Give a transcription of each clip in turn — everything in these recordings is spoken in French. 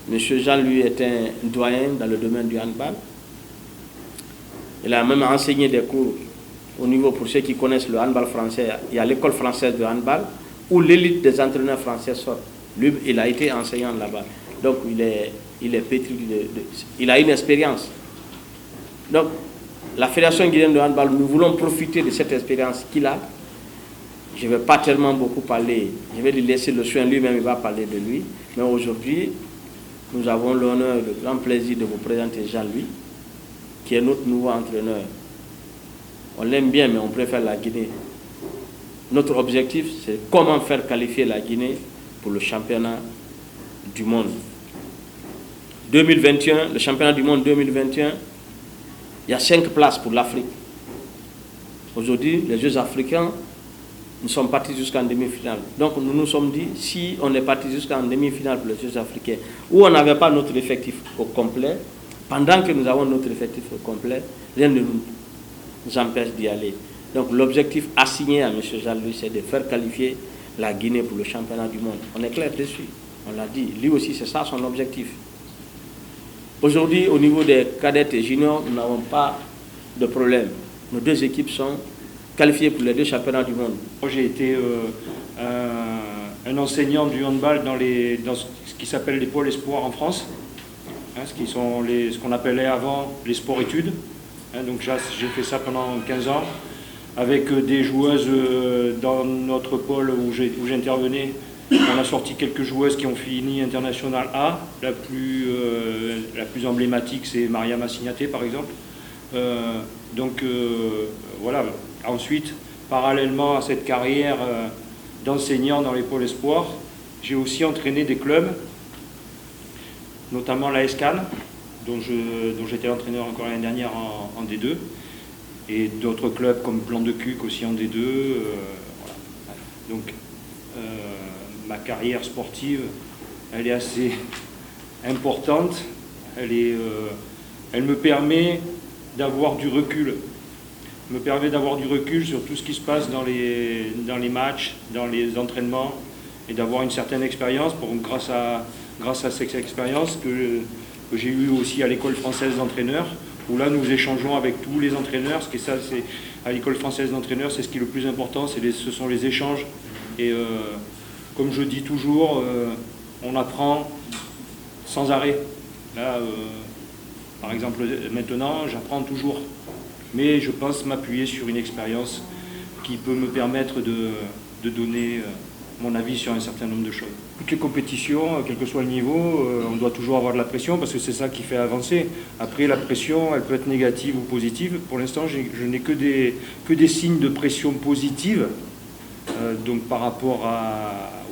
Monsieur Jean, lui, est un doyen dans le domaine du handball. Il a même enseigné des cours au niveau, pour ceux qui connaissent le handball français, il y a l'école française de handball où l'élite des entraîneurs français sort. Lui, il a été enseignant là-bas. Donc, il est pétri il a une expérience. Donc, la Fédération guinéenne de handball, nous voulons profiter de cette expérience qu'il a. Je ne vais pas tellement beaucoup parler. Je vais lui laisser le soin, lui-même, il va parler de lui. Mais aujourd'hui, nous avons l'honneur et le grand plaisir de vous présenter Jean-Louis, qui est notre nouveau entraîneur. On l'aime bien, mais on préfère la Guinée. Notre objectif, c'est comment faire qualifier la Guinée pour le championnat du monde. 2021, le championnat du monde 2021, il y a 5 places pour l'Afrique. Aujourd'hui, les Jeux africains, nous sommes partis jusqu'en demi-finale. Donc nous nous sommes dit, si on est parti jusqu'en demi-finale pour les Jeux africains, où on n'avait pas notre effectif au complet, pendant que nous avons notre effectif au complet, rien ne nous empêche d'y aller. Donc l'objectif assigné à M. Jean-Louis, c'est de faire qualifier la Guinée pour le championnat du monde. On est clair dessus, on l'a dit. Lui aussi, c'est ça son objectif. Aujourd'hui, au niveau des cadets et juniors, nous n'avons pas de problème. Nos 2 équipes sont qualifiées pour les 2 championnats du monde. J'ai été un enseignant du handball dans ce qui s'appelle les pôles espoirs en France, ce qu'on appelait avant les sports-études. Donc j'ai fait ça pendant 15 ans avec des joueuses dans notre pôle où j'intervenais. On a sorti quelques joueuses qui ont fini International A. La plus emblématique, c'est Maria Massignaté, par exemple. Voilà. Ensuite, parallèlement à cette carrière d'enseignant dans les pôles espoirs, j'ai aussi entraîné des clubs, notamment la Escane, dont j'étais l'entraîneur encore l'année dernière en D2, et d'autres clubs comme Plan de Cuc aussi en D2. Voilà. Donc, ma carrière sportive, elle est assez importante. Elle me permet d'avoir du recul. Sur tout ce qui se passe dans les matchs, dans les entraînements, et d'avoir une certaine expérience grâce à cette expérience que j'ai eue aussi à l'école française d'entraîneurs, où là nous échangeons avec tous les entraîneurs. À l'école française d'entraîneurs, c'est ce qui est le plus important, ce sont les échanges. Et comme je dis toujours, on apprend sans arrêt. Là, par exemple, maintenant, j'apprends toujours. Mais je pense m'appuyer sur une expérience qui peut me permettre de donner mon avis sur un certain nombre de choses. Toutes les compétitions, quel que soit le niveau, on doit toujours avoir de la pression parce que c'est ça qui fait avancer. Après, la pression, elle peut être négative ou positive. Pour l'instant, je n'ai que des signes de pression positive. Donc par rapport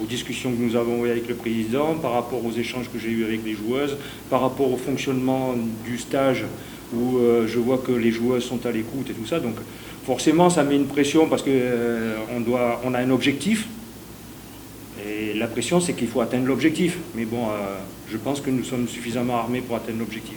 aux discussions que nous avons eues avec le président, par rapport aux échanges que j'ai eus avec les joueuses, par rapport au fonctionnement du stage où je vois que les joueuses sont à l'écoute et tout ça. Donc forcément, ça met une pression parce qu'on a un objectif. Et la pression, c'est qu'il faut atteindre l'objectif. Mais bon, je pense que nous sommes suffisamment armés pour atteindre l'objectif.